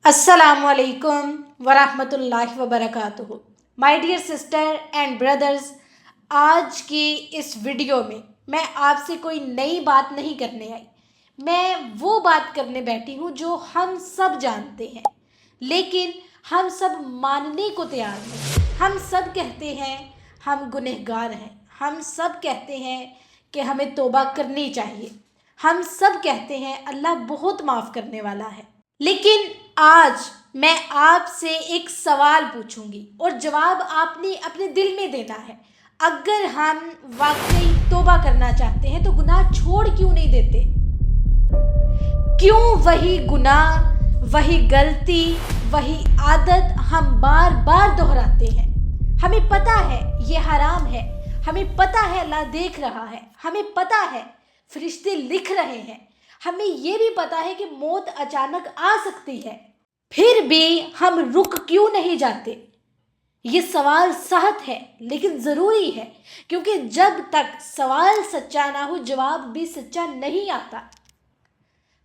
अस्सलामुअलैकुम वरहमतुल्लाहि वबरकातुहू। My dear sister and brothers, आज की इस वीडियो में मैं आपसे कोई नई बात नहीं करने आई। मैं वो बात करने बैठी हूँ जो हम सब जानते हैं, लेकिन हम सब मानने को तैयार नहीं। हम सब कहते हैं हम गुनहगार हैं, हम सब कहते हैं कि हमें तौबा करनी चाहिए, हम सब कहते हैं अल्लाह बहुत माफ़ करने वाला है। लेकिन आज मैं आपसे एक सवाल पूछूंगी और जवाब आपने अपने दिल में देना है। अगर हम वाकई तौबा करना चाहते हैं तो गुनाह छोड़ क्यों नहीं देते? क्यों वही गुनाह, वही गलती, वही आदत हम बार बार दोहराते हैं? हमें पता है ये हराम है, हमें पता है अल्लाह देख रहा है, हमें पता है फरिश्ते लिख रहे हैं, हमें ये भी पता है कि मौत अचानक आ सकती है, फिर भी हम रुक क्यों नहीं जाते? ये सवाल सहज है लेकिन ज़रूरी है, क्योंकि जब तक सवाल सच्चा ना हो जवाब भी सच्चा नहीं आता।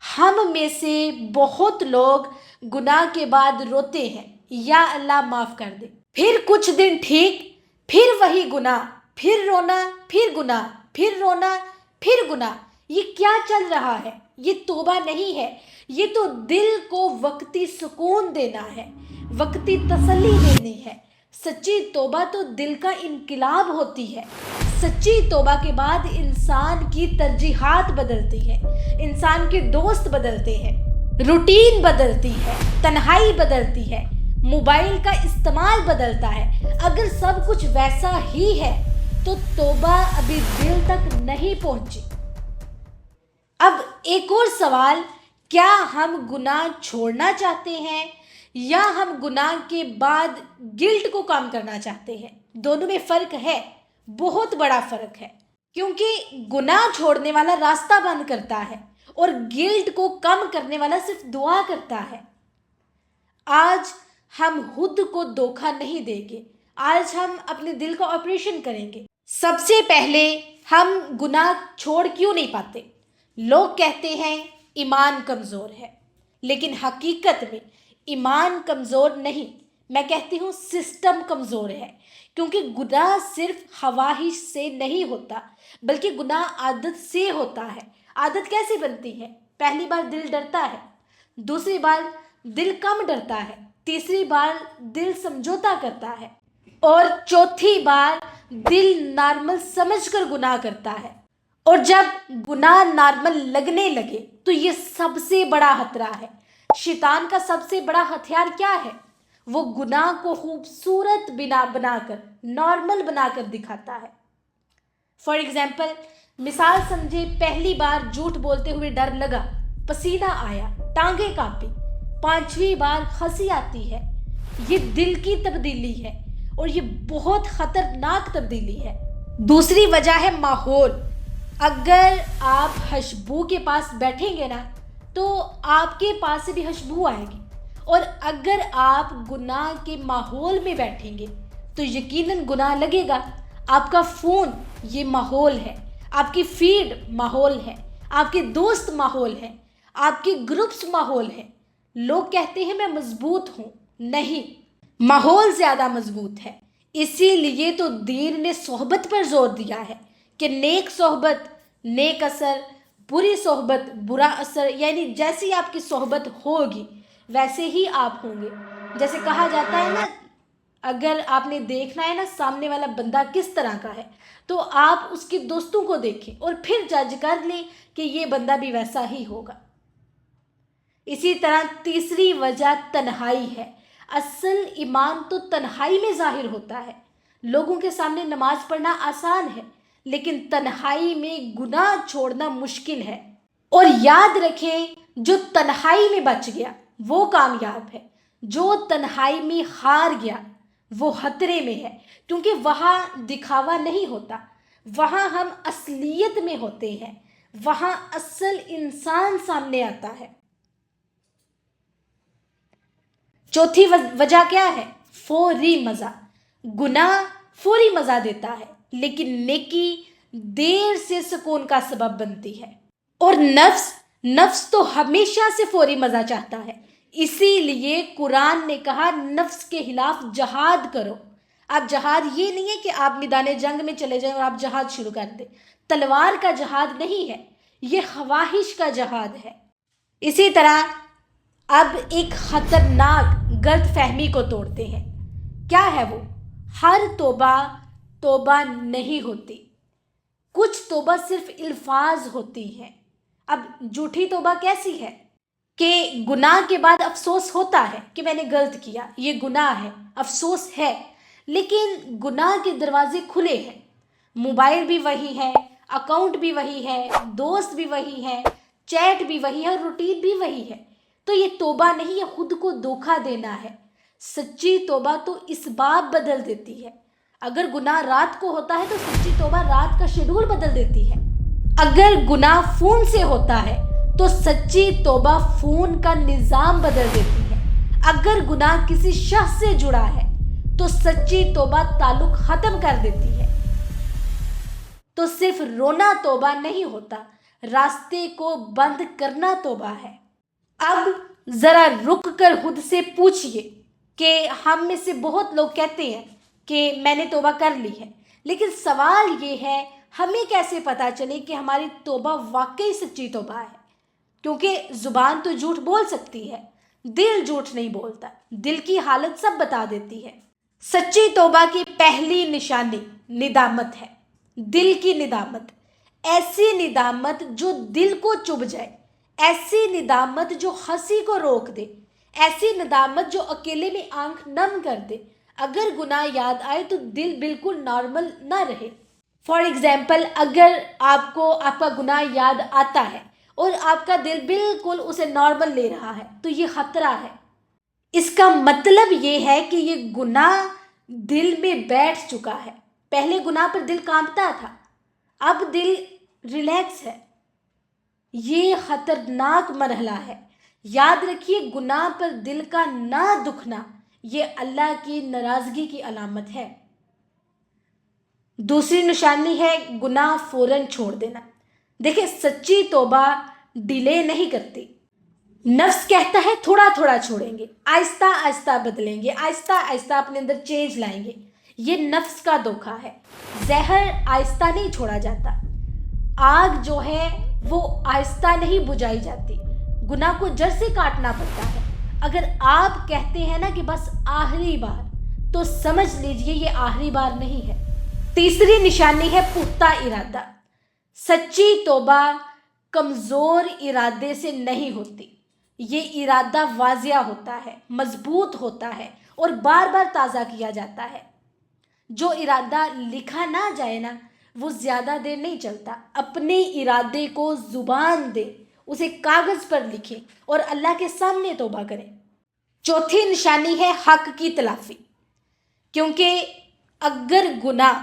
हम में से बहुत लोग गुनाह के बाद रोते हैं, या अल्लाह माफ़ कर दे। फिर कुछ दिन ठीक, फिर वही गुनाह, फिर रोना, फिर गुनाह, फिर रोना, फिर गुनाह। ये क्या चल रहा है? ये तौबा नहीं है, ये तो दिल को वक्ती सुकून देना है, वक्ती तसल्ली देनी है। सच्ची तौबा तो दिल का इनकलाब होती है। सच्ची तौबा के बाद इंसान की तरजीहात बदलती है, इंसान के दोस्त बदलते हैं, रूटीन बदलती है, तन्हाई बदलती है, मोबाइल का इस्तेमाल बदलता है। अगर सब कुछ वैसा ही है तो तौबा अभी दिल तक नहीं पहुंची। अब एक और सवाल, क्या हम गुनाह छोड़ना चाहते हैं या हम गुनाह के बाद गिल्ट को कम करना चाहते हैं? दोनों में फ़र्क है, बहुत बड़ा फ़र्क है, क्योंकि गुनाह छोड़ने वाला रास्ता बंद करता है और गिल्ट को कम करने वाला सिर्फ दुआ करता है। आज हम खुद को धोखा नहीं देंगे, आज हम अपने दिल का ऑपरेशन करेंगे। सबसे पहले हम गुनाह छोड़ क्यों नहीं पाते? लोग कहते हैं ईमान कमज़ोर है, लेकिन हकीकत में ईमान कमज़ोर नहीं, मैं कहती हूँ सिस्टम कमज़ोर है। क्योंकि गुनाह सिर्फ ख्वाहिश से नहीं होता, बल्कि गुनाह आदत से होता है। आदत कैसे बनती है? पहली बार दिल डरता है, दूसरी बार दिल कम डरता है, तीसरी बार दिल समझौता करता है और चौथी बार दिल नॉर्मल समझकर गुनाह करता है। और जब गुनाह नॉर्मल लगने लगे तो ये सबसे बड़ा खतरा है। शैतान का सबसे बड़ा हथियार क्या है? वो गुनाह को खूबसूरत बनाकर, नॉर्मल बनाकर दिखाता है। फॉर एग्जाम्पल, मिसाल समझे, पहली बार झूठ बोलते हुए डर लगा, पसीना आया, टांगे कांपी, पांचवी बार हंसी आती है। ये दिल की तब्दीली है और ये बहुत खतरनाक तब्दीली है। दूसरी वजह है माहौल। अगर आप खुशबू के पास बैठेंगे ना तो आपके पास से भी खुशबू आएगी, और अगर आप गुनाह के माहौल में बैठेंगे तो यकीनन गुनाह लगेगा। आपका फ़ोन ये माहौल है, आपकी फीड माहौल है, आपके दोस्त माहौल हैं, आपके ग्रुप्स माहौल हैं। लोग कहते हैं मैं मजबूत हूँ, नहीं, माहौल ज़्यादा मजबूत है। इसीलिए तो दीन ने सोहबत पर जोर दिया है कि नेक सोहबत नेक असर, बुरी सोहबत बुरा असर। यानी जैसी आपकी सोहबत होगी वैसे ही आप होंगे। जैसे कहा जाता है ना, अगर आपने देखना है ना सामने वाला बंदा किस तरह का है तो आप उसके दोस्तों को देखें और फिर जज कर लें कि ये बंदा भी वैसा ही होगा। इसी तरह तीसरी वजह तन्हाई है। असल ईमान तो तन्हाई में जाहिर होता है। लोगों के सामने नमाज पढ़ना आसान है, लेकिन तन्हाई में गुनाह छोड़ना मुश्किल है। और याद रखें, जो तन्हाई में बच गया वो कामयाब है, जो तन्हाई में हार गया वो खतरे में है। क्योंकि वहाँ दिखावा नहीं होता, वहाँ हम असलियत में होते हैं, वहाँ असल इंसान सामने आता है। चौथी वजह क्या है? फौरी मज़ा। गुनाह फौरी मज़ा देता है, लेकिन नेकी देर से सुकून का सबब बनती है। और नफ्स तो हमेशा से फौरी मज़ा चाहता है, इसीलिए कुरान ने कहा नफ्स के खिलाफ जहाद करो। आप जहाद ये नहीं है कि आप मैदान जंग में चले जाएं और आप जहाद शुरू कर दें। तलवार का जहाद नहीं है, ये ख्वाहिश का जहाद है। इसी तरह अब एक खतरनाक गलत फहमी को तोड़ते हैं। क्या है वो? हर तौबा तौबा नहीं होती, कुछ तौबा सिर्फ अल्फाज होती है। अब झूठी तौबा कैसी है कि गुनाह के बाद अफसोस होता है कि मैंने गलत किया, ये गुनाह है, अफसोस है, लेकिन गुनाह के दरवाजे खुले हैं। मोबाइल भी वही है, अकाउंट भी वही है, दोस्त भी वही है, चैट भी वही है और रूटीन भी वही है। तो ये तौबा नहीं, ये खुद को धोखा देना है। सच्ची तौबा तो इसबाब बदल देती है। अगर गुनाह रात को होता है तो सच्ची तौबा रात का शेड्यूल बदल देती है। अगर गुनाह फ़ोन से होता है तो सच्ची तौबा फ़ोन का निज़ाम बदल देती है। अगर गुनाह किसी शख्स से जुड़ा है तो सच्ची तौबा ताल्लुक ख़त्म कर देती है। तो सिर्फ रोना तौबा नहीं होता, रास्ते को बंद करना तौबा है। अब ज़रा रुक कर खुद से पूछिए कि हम में से बहुत लोग कहते हैं कि मैंने तौबा कर ली है, लेकिन सवाल ये है हमें कैसे पता चले कि हमारी तौबा वाकई सच्ची तौबा है? क्योंकि ज़ुबान तो झूठ बोल सकती है, दिल झूठ नहीं बोलता। दिल की हालत सब बता देती है। सच्ची तौबा की पहली निशानी निदामत है, दिल की निदामत। ऐसी निदामत जो दिल को चुभ जाए, ऐसी निदामत जो हंसी को रोक दे, ऐसी निदामत जो अकेले में आंख नम कर दे। अगर गुनाह याद आए तो दिल बिल्कुल नॉर्मल ना रहे। फॉर एग्जाम्पल, अगर आपको आपका गुनाह याद आता है और आपका दिल बिल्कुल उसे नॉर्मल ले रहा है तो ये ख़तरा है। इसका मतलब ये है कि ये गुनाह दिल में बैठ चुका है। पहले गुनाह पर दिल कांपता था, अब दिल रिलैक्स है। ये ख़तरनाक मरहला है। याद रखिए, गुनाह पर दिल का ना दुखना ये अल्लाह की नाराज़गी की अलामत है। दूसरी निशानी है गुनाह फ़ौरन छोड़ देना। देखिए, सच्ची तौबा डिले नहीं करती। नफ्स कहता है थोड़ा थोड़ा छोड़ेंगे, आहिस्ता आहिस्ता बदलेंगे, आहिस्ता आहिस्ता अपने अंदर चेंज लाएंगे। ये नफ्स का धोखा है। जहर आहिस्ता नहीं छोड़ा जाता, आग जो है वो आहिस्ता नहीं बुझाई जाती, गुनाह को जड़ से काटना पड़ता है। अगर आप कहते हैं ना कि बस आखिरी बार, तो समझ लीजिए ये आखिरी बार नहीं है। तीसरी निशानी है पुख्ता इरादा। सच्ची तौबा कमज़ोर इरादे से नहीं होती, ये इरादा वाजिया होता है, मजबूत होता है और बार बार ताज़ा किया जाता है। जो इरादा लिखा ना जाए ना, वो ज़्यादा देर नहीं चलता। अपने इरादे को ज़ुबान दे, उसे कागज़ पर लिखें और अल्लाह के सामने तौबा करें। चौथी निशानी है हक की तलाफ़ी। क्योंकि अगर गुनाह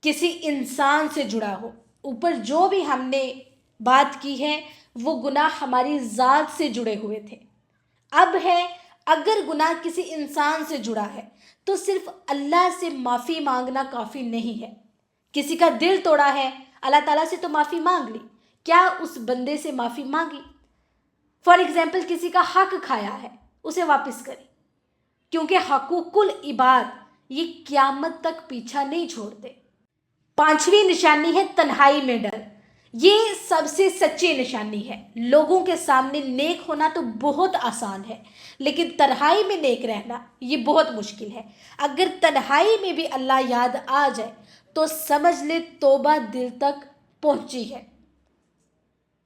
किसी इंसान से जुड़ा हो, ऊपर जो भी हमने बात की है वो गुनाह हमारी ज़ात से जुड़े हुए थे। अब है, अगर गुनाह किसी इंसान से जुड़ा है तो सिर्फ अल्लाह से माफ़ी मांगना काफ़ी नहीं है। किसी का दिल तोड़ा है, अल्लाह ताला से तो माफ़ी मांग ली, क्या उस बंदे से माफ़ी मांगी? फॉर एग्जाम्पल, किसी का हक खाया है, उसे वापस करें, क्योंकि हकूकुल इबाद ये क़यामत तक पीछा नहीं छोड़ते। पांचवी निशानी है तन्हाई में डर। ये सबसे सच्ची निशानी है। लोगों के सामने नेक होना तो बहुत आसान है, लेकिन तन्हाई में नेक रहना ये बहुत मुश्किल है। अगर तन्हाई में भी अल्लाह याद आ जाए तो समझ ले तौबा दिल तक पहुंची है।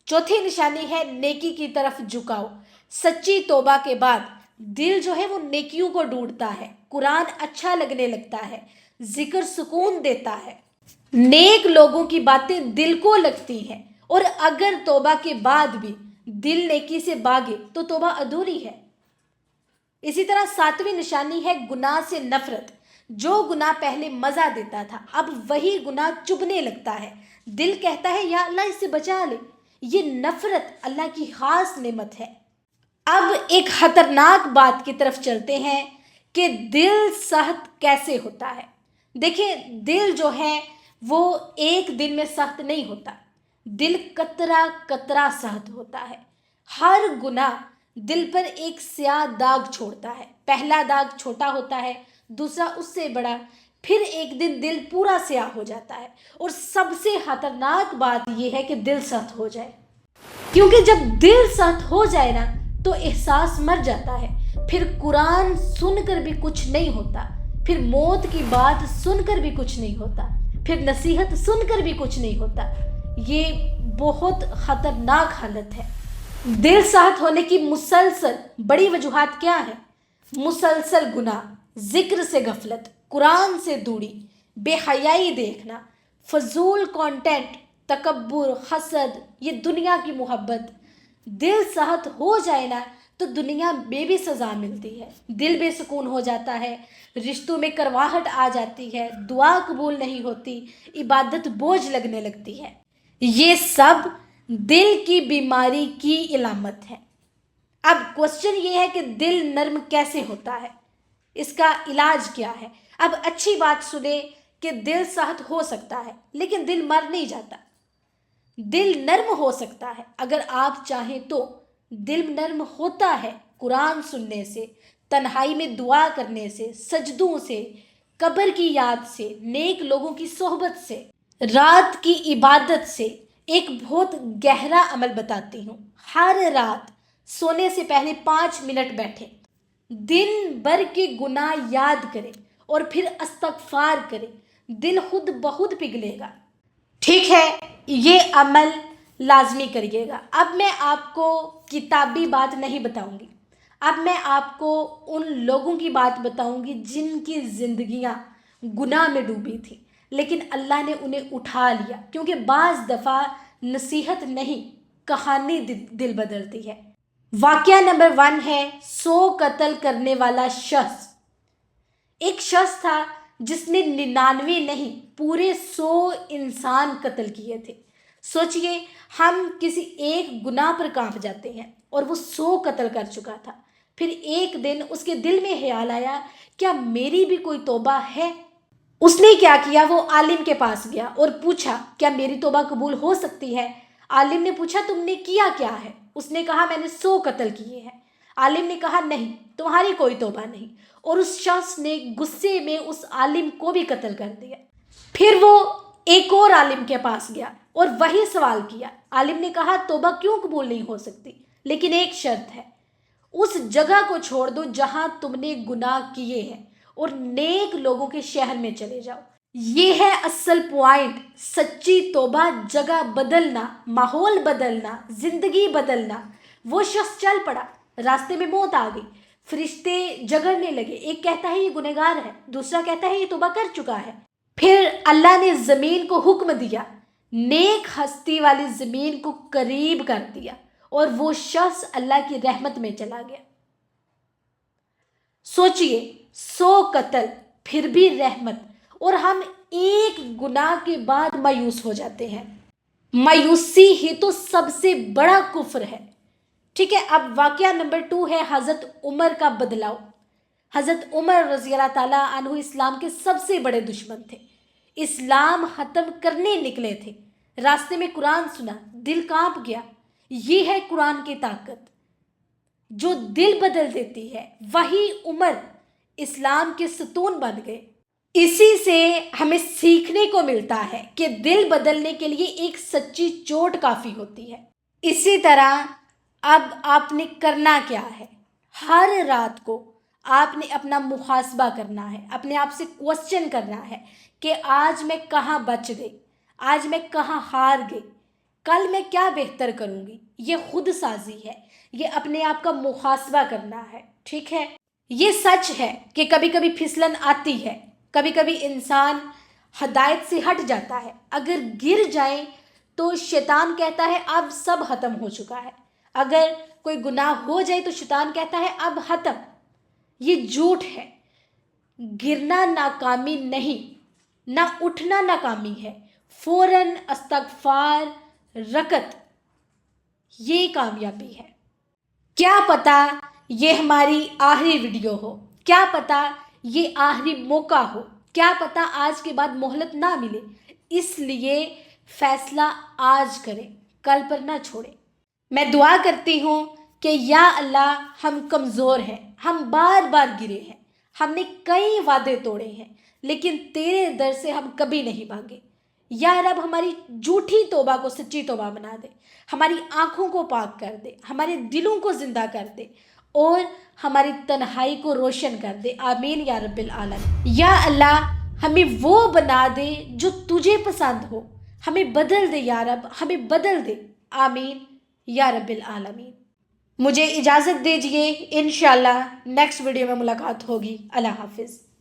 चौथी निशानी है नेकी की तरफ झुकाव। सच्ची तौबा के बाद दिल जो है वो नेकियों को ढूंढता है, कुरान अच्छा लगने लगता है, जिक्र सुकून देता है, नेक लोगों की बातें दिल को लगती हैं। और अगर तौबा के बाद भी दिल नेकी से भागे तो तौबा अधूरी है। इसी तरह सातवीं निशानी है गुनाह से नफरत। जो गुनाह पहले मज़ा देता था, अब वही गुनाह चुभने लगता है। दिल कहता है या अल्लाह इससे बचा ले। ये नफरत अल्लाह की खास नेमत है। अब एक खतरनाक बात की तरफ चलते हैं कि दिल सख्त कैसे होता है। देखिए, दिल जो है वो एक दिन में सख्त नहीं होता, दिल कतरा कतरा सख्त होता है। हर गुनाह دل پر ایک سیاہ داغ چھوڑتا ہے۔ پہلا داغ چھوٹا ہوتا ہے، دوسرا اس سے بڑا، پھر ایک دن دل پورا سیاہ ہو جاتا ہے۔ اور سب سے خطرناک بات یہ ہے کہ دل سخت ہو جائے، کیونکہ جب دل سخت ہو جائے نا تو احساس مر جاتا ہے۔ پھر قرآن سن کر بھی کچھ نہیں ہوتا، پھر موت کی بات سن کر بھی کچھ نہیں ہوتا، پھر نصیحت سن کر بھی کچھ نہیں ہوتا۔ یہ بہت خطرناک حالت ہے۔ دل سخت ہونے کی مسلسل بڑی وجوہات کیا ہیں؟ مسلسل گناہ، ذکر سے غفلت، قرآن سے دوری، بے حیائی دیکھنا، فضول کانٹینٹ، تکبر، حسد، یہ دنیا کی محبت۔ دل سخت ہو جائے نا تو دنیا میں بھی سزا ملتی ہے، دل بے سکون ہو جاتا ہے، رشتوں میں کرواہٹ آ جاتی ہے، دعا قبول نہیں ہوتی، عبادت بوجھ لگنے لگتی ہے۔ یہ سب دل کی بیماری کی علامت ہے۔ اب کوشچن یہ ہے کہ دل نرم کیسے ہوتا ہے، اس کا علاج کیا ہے؟ اب اچھی بات سنیں کہ دل سخت ہو سکتا ہے لیکن دل مر نہیں جاتا۔ دل نرم ہو سکتا ہے اگر آپ چاہیں تو۔ دل نرم ہوتا ہے قرآن سننے سے، تنہائی میں دعا کرنے سے، سجدوں سے، قبر کی یاد سے، نیک لوگوں کی صحبت سے، رات کی عبادت سے۔ ایک بہت گہرا عمل بتاتی ہوں۔ ہر رات سونے سے پہلے 5 منٹ بیٹھیں، دن بھر کے گناہ یاد کریں اور پھر استغفار کریں، دل خود بخود پگھلے گا۔ ٹھیک ہے، یہ عمل لازمی کریے گا۔ اب میں آپ کو کتابی بات نہیں بتاؤں گی، اب میں آپ کو ان لوگوں کی بات بتاؤں گی جن کی زندگیاں گناہ میں ڈوبی تھی لیکن اللہ نے انہیں اٹھا لیا، کیونکہ بعض دفعہ نصیحت نہیں، کہانی دل بدلتی ہے۔ واقعہ نمبر 1 ہے 100 قتل کرنے والا شخص۔ ایک شخص تھا جس نے 99 نہیں پورے 100 انسان قتل کیے تھے۔ سوچئے، ہم کسی ایک گناہ پر کانپ جاتے ہیں اور وہ 100 قتل کر چکا تھا۔ پھر ایک دن اس کے دل میں خیال آیا، کیا میری بھی کوئی توبہ ہے؟ اس نے کیا کیا؟ وہ عالم کے پاس گیا اور پوچھا، کیا میری توبہ قبول ہو سکتی ہے؟ عالم نے پوچھا، تم نے کیا کیا ہے؟ اس نے کہا، میں نے 100 قتل کیے ہیں۔ عالم نے کہا، نہیں، تمہاری کوئی توبہ نہیں، اور اس شخص نے غصے میں اس عالم کو بھی قتل کر دیا۔ پھر وہ ایک اور عالم کے پاس گیا اور وہی سوال کیا۔ عالم نے کہا، توبہ کیوں قبول نہیں ہو سکتی؟ لیکن ایک شرط ہے، اس جگہ کو چھوڑ دو جہاں تم نے گناہ کیے ہیں اور نیک لوگوں کے شہر میں چلے جاؤ۔ یہ ہے اصل پوائنٹ۔ سچی توبہ جگہ بدلنا، ماحول بدلنا، زندگی بدلنا۔ وہ شخص چل پڑا، راستے میں موت آ گئی، فرشتے جگڑنے لگے، ایک کہتا ہے یہ گنہگار ہے، دوسرا کہتا ہے یہ توبہ کر چکا ہے۔ پھر اللہ نے زمین کو حکم دیا، نیک ہستی والی زمین کو قریب کر دیا، اور وہ شخص اللہ کی رحمت میں چلا گیا۔ سوچئے، 100 قتل پھر بھی رحمت، اور ہم ایک گناہ کے بعد مایوس ہو جاتے ہیں۔ مایوسی ہی تو سب سے بڑا کفر ہے۔ ٹھیک ہے، اب واقعہ نمبر 2 ہے حضرت عمر کا بدلاؤ۔ حضرت عمر رضی اللہ تعالیٰ عنہ اسلام کے سب سے بڑے دشمن تھے، اسلام ختم کرنے نکلے تھے۔ راستے میں قرآن سنا، دل کانپ گیا۔ یہ ہے قرآن کی طاقت جو دل بدل دیتی ہے۔ وہی عمر اسلام کے ستون بن گئے۔ اسی سے ہمیں سیکھنے کو ملتا ہے کہ دل بدلنے کے لیے ایک سچی چوٹ کافی ہوتی ہے۔ اسی طرح اب آپ نے کرنا کیا ہے؟ ہر رات کو آپ نے اپنا محاسبہ کرنا ہے، اپنے آپ سے کوسچن کرنا ہے کہ آج میں کہاں بچ گئی، آج میں کہاں ہار گئی، کل میں کیا بہتر کروں گی۔ یہ خود سازی ہے، یہ اپنے آپ کا محاسبہ کرنا ہے۔ ٹھیک ہے، یہ سچ ہے کہ کبھی کبھی پھسلن آتی ہے، کبھی کبھی انسان ہدایت سے ہٹ جاتا ہے۔ اگر گر جائیں تو شیطان کہتا ہے اب سب ختم ہو چکا ہے، اگر کوئی گناہ ہو جائے تو شیطان کہتا ہے اب ختم۔ یہ جھوٹ ہے۔ گرنا ناکامی نہیں، نہ اٹھنا ناکامی ہے، فوراً استغفار، رکعت، یہ کامیابی ہے۔ کیا پتا یہ ہماری آخری ویڈیو ہو، کیا پتا یہ آخری موقع ہو، کیا پتا آج کے بعد مہلت نہ ملے، اس لیے فیصلہ آج کریں، کل پر نہ چھوڑیں۔ میں دعا کرتی ہوں کہ یا اللہ ہم کمزور ہیں، ہم بار بار گرے ہیں، ہم نے کئی وعدے توڑے ہیں، لیکن تیرے در سے ہم کبھی نہیں بھاگے۔ یا رب ہماری جھوٹی توبہ کو سچی توبہ بنا دے، ہماری آنکھوں کو پاک کر دے، ہمارے دلوں کو زندہ کر دے اور ہماری تنہائی کو روشن کر دے۔ آمین یا رب العالمین۔ یا اللہ ہمیں وہ بنا دے جو تجھے پسند ہو، ہمیں بدل دے یا رب، ہمیں بدل دے۔ آمین یا رب العالمین۔ مجھے اجازت دیجیے، انشاءاللہ نیکسٹ ویڈیو میں ملاقات ہوگی۔ اللہ حافظ۔